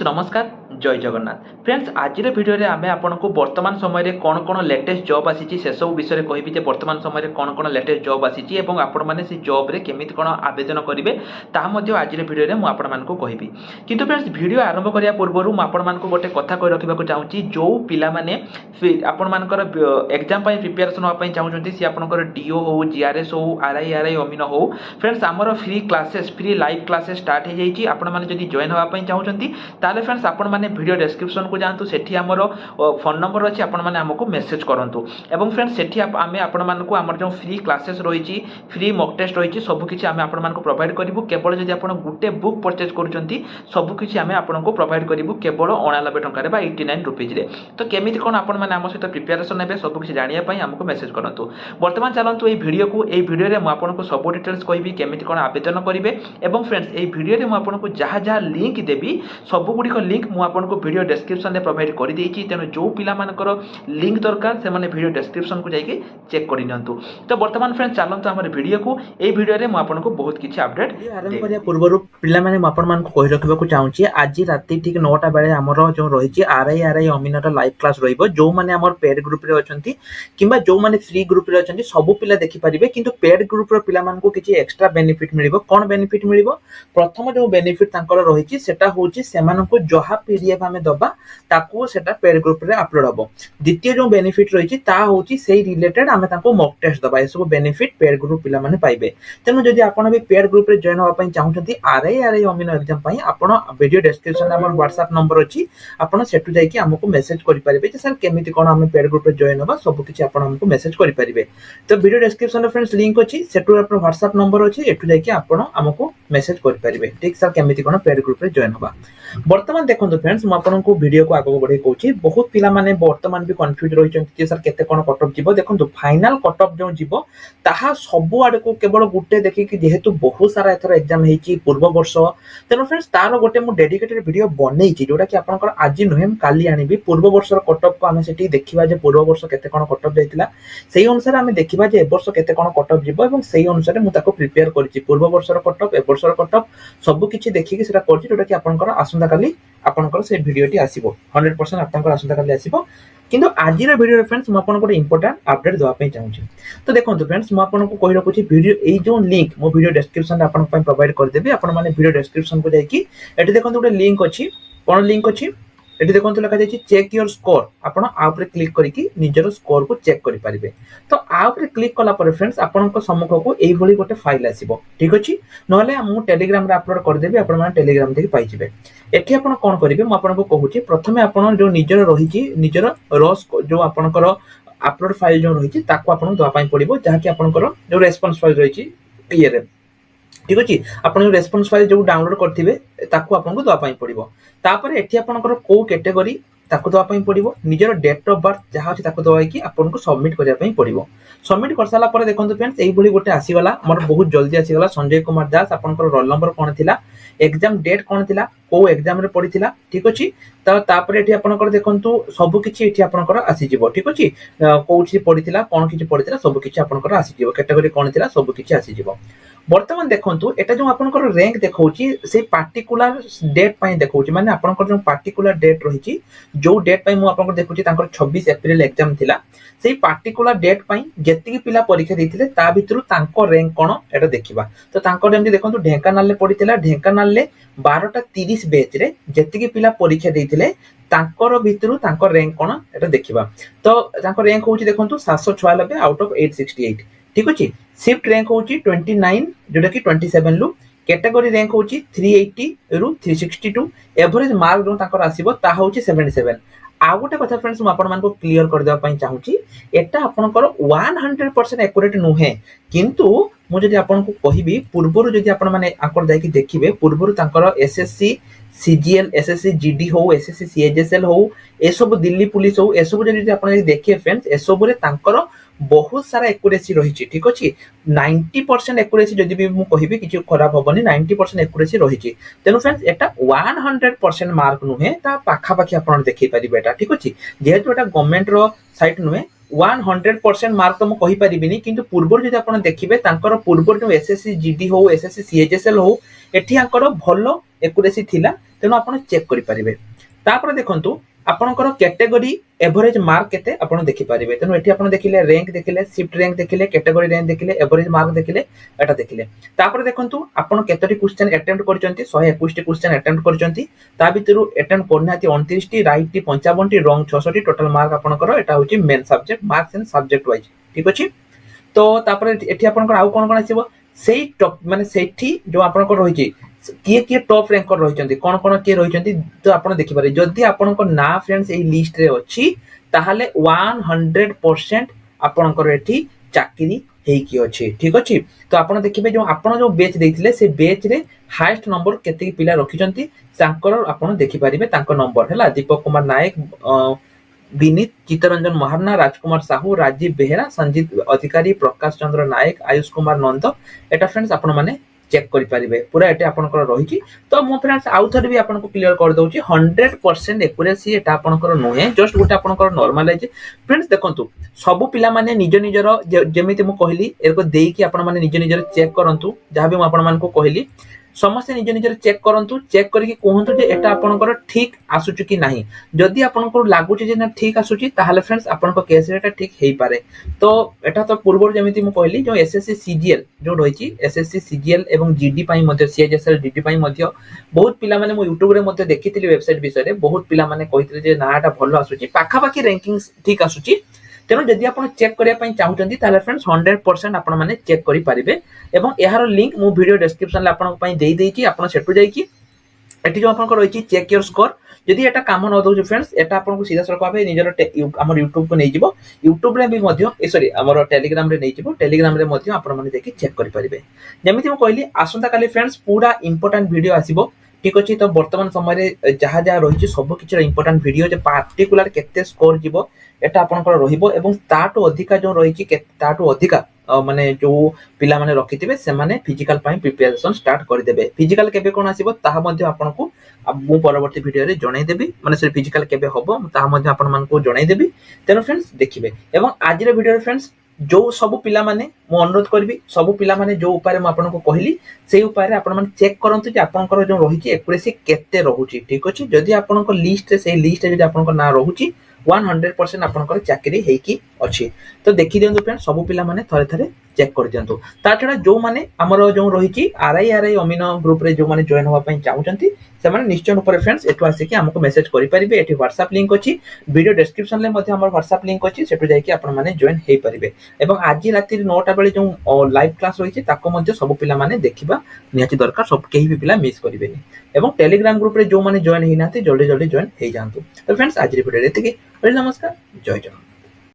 Friends नमस्कार जय Jagannath friends आज भिडियो रे आमे आपनको वर्तमान समय रे कौन कौन लेटेस्ट जॉब आसी से सब विषय कहबी जे वर्तमान समय रे कौन कौन लेटेस्ट जॉब आसी एवं आपण माने से जॉब रे केमिति कौन आवेदन करेंगे ता मध्य आज भिडियो रे मु आपण मानको कहबी किंतु फ्रेंड्स वीडियो आरंभ करिया पूर्व मु आपण मानको गोटे कथा कहि रखिबाकू चाहूची जो पिला माने आपण मानकर एग्जाम पई प्रिपरेशन होआ पई चाहूचंती से आपनकर डीओ हो जीआरएस हो आरआई अमीनो हो फ्रेंड्स आमर free classes free live classes start हो जाइए आपण माने जदी जॉइन होआ पई चाहूचंती ताले फ्रेंड्स आपण माने वीडियो डिस्क्रिप्शन को जानतु सेठी हमर फोन नंबर अछि आपण माने हमको मेसेज करंतु एवं फ्रेंड्स सेठी आमे आपण मानको हमर जो फ्री क्लासेस रहिछि फ्री मॉक टेस्ट रहिछि सब किछि आमे आपण मानको प्रोवाइड करिवु केवल जदी आपण गुटे बुक परचेज करूचंती सब किछि आमे आपनको प्रोवाइड करिवु केवल 89 टंका रे बा 89 रुपीज रे तो केमिति कोन आपण माने हम सहित प्रिपरेशन हेबे सब किछि जानिया पई हमको मेसेज करंतु वर्तमान चलंतु ए वीडियो रे मु आपनको सब डिटेल्स कहबी केमिति कोन आवेदन करिवे एवं फ्रेंड्स ए वीडियो रे मु आपनको जहा जहा लिंक देबी सब गुडी को लिंक मु आपनको वीडियो डिस्क्रिप्शन में प्रोवाइड कर देछि तेनो जो पिला मानकर लिंक दरकार से माने वीडियो डिस्क्रिप्शन को जाइए चेक कर नियंतु तो वर्तमान फ्रेंड्स चलंतु हमर वीडियो को ए वीडियो रे मु आपनको बहुत किछि अपडेट आरंभ करिया पूर्व पिला माने मु आपन मान को कहि रखबा को चाहूची आज राती ठीक 9टा बेले हमर जो रहिछि आरआई अमीनर लाइव क्लास रहिबो जो माने हमर पेड ग्रुप रे अछंती किबा जो माने फ्री ग्रुप रे अछंती सब पिला देखि परिबे किंतु पेड ग्रुप रो पिला मान को किछि एक्स्ट्रा बेनिफिट मिलिबो कोन बेनिफिट मिलिबो प्रथम जो बेनिफिट तांकर रहिछि सेटा होछि सेमान को जहा पीडीएफ हमें दबा ताको सेटा पेड ग्रुप रे अपलोड हबो द्वितीय जो बेनिफिट रहिछि ता होछि सेही रिलेटेड हमें ताको मॉक टेस्ट दबा ए सब बेनिफिट पेड ग्रुप पिला माने पाइबे तेनु जदि आपण भी पेड ग्रुप रे जॉइन होआ पई चाहउछंती आरआई अमीनो एग्जाम पई आपण वीडियो डिस्क्रिप्शन में हमर WhatsApp नंबर अछि आपण सेटु जाई कि हमको मेसेज करि परिबे जे सर केमिति कोन हम पेड ग्रुप रे जॉइन होबा सब किछि आपण हमको मेसेज करि परिबे तो वीडियो डिस्क्रिप्शन रे फ्रेंड्स लिंक अछि सेटु आपण WhatsApp नंबर अछि एटु जाई कि आपण हमको मेसेज करि परिबे ठीक सर केमिति कोन पेड ग्रुप रे जॉइन होबा वर्तमान देखंतु फ्रेंड्स मु आपनको वीडियो को आगो बढ़े कहूची बहुत पिला माने वर्तमान भी कंफ्यूज रहिचंती जे सर केते कोन कट ऑफ जीवो देखंतु फाइनल कट ऑफ जो जीवो ताहा सब आड को केवल गुटे देखि कि जेहेतु बहुत सारा एथर एग्जाम हेची पूर्व वर्ष तेनो फ्रेंड्स तारो गोटे मु डेडिकेटेड वीडियो बनेइची जोटा कि आपनकर आज नुहे काली आनिबी पूर्व वर्ष कट ऑफ को हमें सेठी देखिबा जे पूर्व वर्ष केते कोन कट ऑफ जाइतिला सेही अनुसार हमें देखिबा जे ए वर्ष केते कोन कट ऑफ जीवो एवं सेही अनुसार मु ताको प्रिपेयर करिची पूर्व वर्ष कट ऑफ ए वर्ष कट ऑफ सब किछि देखि कि सेटा करची जोटा कि आपनकर आसंता काली आपनकर से वीडियोटी आसीबो 100% आपनकर आसंता काली आसीबो किंतु आज रे वीडियो फ्रेंड्स मु आपन को इंपोर्टेंट अपडेट दवा पे चाहूची तो देखंतु फ्रेंड्स मु आपन को कहि रखुची वीडियो ए जो लिंक मो वीडियो डिस्क्रिप्शन रे आपन पे प्रोवाइड कर देबी आपन माने वीडियो डिस्क्रिप्शन को जाई कि एठी देखंतु ଗୋଟେ लिंक अछि कोन लिंक अछि एठी देखंतु लिखा जाई चेक योर स्कोर आपन आ ऊपर क्लिक करी कि निजर स्कोर को चेक करि परिबे तो आ ऊपर क्लिक कला पर फ्रेंड्स आपन को सम्मुख को एई भली गोटे फाइल आसीबो ठीक अछि नहले हम टेलीग्राम रे अपलोड कर देबी आपन माने टेलीग्राम देखि पाइ जिवे एठी आपन कोन करिवे म आपन को कहूची प्रथमे आपन जो निजर रहिची निजर रस जो आपनकर अपलोड फाइल जो रहिची ताको आपन दवा पाइ पड़िबो जहा कि आपनकर जो रेस्पॉन्स फाइल रहिची ये रे ठीक अछि आपन जो रेस्पॉन्स फाइल जो डाउनलोड करथिबे ताको आपन को दवा पाइ पड़िबो तापर एठी आपनकर को कैटेगरी ताको दवा पाइ पड़िबो निजर डेट ऑफ बर्थ जहा अछि ताको दवा कि आपन को सबमिट करिया पाइ पड़िबो सबमिट कर साला पर देखंतु फ्रेंड्स एई भली गोटे आसी गला हमर बहुत जल्दी आसी गला संजय कुमार दास आपनकर रोल नंबर कोन थिला एग्जाम डेट कोन थिला को एग्जाम रे पड़िथिला ठीक अछि त तापर एठी आपनकर देखंतु सब किछि एठी आपनकर आसी जिवो ठीक अछि कोछि पड़िथिला कोन किछि पड़िथिला सब किछि आपनकर आसी जिवो कैटेगरी कोन थिला सब किछि आसी जिवो वर्तमान देखंतु एटा जो आपनकर रैंक देखौची से पार्टिकुलर डेट पई देखौची माने आपनकर जो पार्टिकुलर डेट रहिची जो डेट पई मु आपनकर देखौची तांकर 26 अप्रैल एग्जाम थिला सेही पार्टिकुलर डेट पई जेतिकी पिला परीक्षा दैथिले ता भितरु तांको रैंक कोन एटा देखिबा तो तांको जेमति देखंतु ढेंकानाल ले पड़िथिला ढेंकानाल ले 12:30 बैच रे जेतिकी पिला परीक्षा दैथिले तांकर भितरु तांको रैंक कोन एटा देखिबा तो तांको रैंक होची देखंतु 796 आउट ऑफ 868 ठीक अछि शिफ्ट रैंक होची 29 जोटा कि 27 लु कैटेगरी रैंक होची 380 रु 362 एवरेज मार्क जो तांकर आसीबो ता होची 77 आ गोटे कथा फ्रेंड्स म आपन मान को क्लियर कर देबा पई चाहूची एटा आपनकर 100% एक्यूरेट नुहे किंतु मु जदि आपन को कहिबी पूर्वरु जदि आपन माने आकर जाई कि देखिबे पूर्वरु तांकर एसएससी सीजीएल एसएससी जीडी हो एसएससी सीएचएसएल हो ए सब दिल्ली पुलिस हो ए सब जदि आपन देखिए फ्रेंड्स ए सब रे तांकर बहुत सारा एक्यूरेसी रहिछि ठीक अछि 90% एक्यूरेसी जदि भी मु कहिबी किछि खराब होबनी 90% एक्यूरेसी रहिछि तेनु फ्रेंड्स एटा 100% मार्क नुहे ता पाखा पाखी आपन देखि परिबे एटा ठीक अछि जेहेतु एटा गवर्नमेंट रो साइट नुहे 100% मार्क तो मु कहि परिबिनी किंतु पूर्वर जदि आपन देखिबे तांकर पूर्वर जो एसएससी जीडी हो एसएससी सीएचएसएल हो एठी आंकर भलो एक्यूरेसी थिला तेणु आपण चेक करि परिबे। तापर देखंतु आपनकर कैटेगरी एवरेज मार्क केते आपण देखि परिबे। तेणु एठी आपण देखिले रैंक देखिले, शिफ्ट रैंक देखिले, कैटेगरी रैंक देखिले, एवरेज मार्क देखिले, एटा देखिले। तापर देखंतु आपण केतोटी क्वेश्चन अटेम्प्ट करचंती, 121 टी क्वेश्चन अटेम्प्ट करचंती, ता भितरु अटेम्प्ट करनाती 29 टी, राइट टी 55 टी, रॉन्ग 66 टी, टोटल मार्क आपनकर एटा होची main subject marks and subject wise. ठीक अछि। तो तापर एठी आपनकर आउ कोन कोन आसीबो सेही टॉप माने सेठी जो आपनकर रहिची किए किए टॉप रैंकर रहिचंती, कोन कोन किए रहिचंती तो आपण देखि पारे। जदि आपनकर ना फ्रेंड्स एही लिस्ट रे अछि ताहाले 100% आपनकर एठी चाकरी हेकी अछि। ठीक अछि। तो आपण देखिबे जो आपण जो बैच देथिले से बैच रे हाईएस्ट नंबर केते पिला रखिचंती तांकर आपण देखि पारिबे तांकर नंबर हला दीपक कुमार नायक, विनीत, चित्तरंजन महारना, राजकुमार साहू, राजीव बेहेरा, संजीत अधिकारी, प्रकाश चंद्र नायक, आयुष कुमार नंद। एटा फ्रेंड्स आपण माने चेक करि पारिबे पूरा एटे आपनकर रहिची। तो मो फ्रेंड्स आउ थरे भी आपनको क्लियर कर दउची 100% एक्यूरेसी एटा आपनकर नोहे, जस्ट गोटे आपनकर नॉर्मलाइज। फ्रेंड्स देखंतु सब पिला माने निज निजर जेमिति मु कहली एको देई आपण माने निज निजर चेक करंतु, जहां भी मु आपण मानको कहली समस्त निज निजर चेक करंतु, चेक करके कहंतु जे एटा आपनकर ठीक आसुची कि नाही। जदि आपनकर लागुची जे ना ठीक आसुची ताहाले फ्रेंड्स आपनको केस रे एटा ठीक हेई पारे। तो एटा तो पूर्व जेमिति मु कहली जो एसएससी सीजीएल जो रहिची, एसएससी सीजीएल एवं जीडी पाई मध्ये, सीएचएसएल जीडी पाई मध्ये बहुत पिला माने मु यूट्यूब रे मध्ये देखिथिली वेबसाइट विषय रे, बहुत पिला माने कहिथिले जे ना एटा भलो आसुची, पाखा पाखी रैंकिंग्स ठीक आसुची। तेणु जदि आपण चेक करिया पई चाहुचंती ताले फ्रेंड्स 100% आपण माने चेक करि पारिबे। एवं एहार लिंक मु वीडियो डिस्क्रिप्शन ले आपण पई देई देइची, आपण सेटु जाई कि एठी जो आपण रहिची चेक योर स्कोर। जदि एटा काम न दउची फ्रेंड्स एटा आपण को सीधा सळक भाबे निजर हमर YouTube को नै जिवो, YouTube रे भी मध्य सॉरी हमर टेलीग्राम रे नै जिवो, टेलीग्राम रे मध्य आपण माने देखि चेक करि पारिबे। जेमिति मु कहली आसंता काली फ्रेंड्स पूरा इंपोर्टेंट वीडियो आसीबो। ठीक अछि। तो वर्तमान समय रे जहा जहा रहिची सब किछ इंपोर्टेंट वीडियो जे पार्टिकुलर केते स्कोर जिवो एटा आपनकर रहिबो एवं ताटो अधिका जो रहिची ताटो अधिका माने जो पिला माने रखिथिबे से माने फिजिकल पई प्रिपरेशन स्टार्ट कर देबे। फिजिकल केबे कोन आसीबो ताहा मध्ये आपनको मु परवर्ती वीडियो रे जणाई देबी, माने से फिजिकल केबे होबो ताहा मध्ये आपण मानको जणाई देबी। तेनो फ्रेंड्स देखिबे एवं आज रे वीडियो रे फ्रेंड्स जो सब पिला माने मु अनुरोध करबी सब पिला माने जो उपाय म आपनको कहली सेही उपाय रे आपण माने चेक करंतु जे आपनकर जो रहिची एक्यूरेसी केते रहूची। ठीक अछि। जदि आपनकर लिस्ट रे सेही लिस्ट रे जदि आपनकर ना रहूची 100% आपनकर चाकरी हेकी अछि। तो देखि दियंतु फ्रेंड्स सब पिला माने थरे थरे चेक कर दियंतु। ता छडा जो माने हमर जो रहिची आरआई अमीनो ग्रुप रे जो माने जॉइन होवा पई चाहुचंती से माने निश्चय ऊपर फ्रेंड्स एठु आसी कि हमको मेसेज करि परिबे। एठी WhatsApp लिंक अछि, वीडियो डिस्क्रिप्शन ले मध्ये हमर WhatsApp लिंक अछि, सेठु जाई कि आपण माने जॉइन हेई परिबे। एवं आज राति 9टा बेले जो लाइव क्लास रहिची ताको मध्ये सब पिला माने देखिबा निहाती दरकार, सब केही भी पिला मिस करिबेनी। एवं टेलीग्राम ग्रुप रे जो माने जॉइन हेई नाते जल्दी जल्दी जॉइन हेई जांतु। तो फ्रेंड्स आज रे वीडियो एतिकी। नमस्कार, जय जगन्नाथ।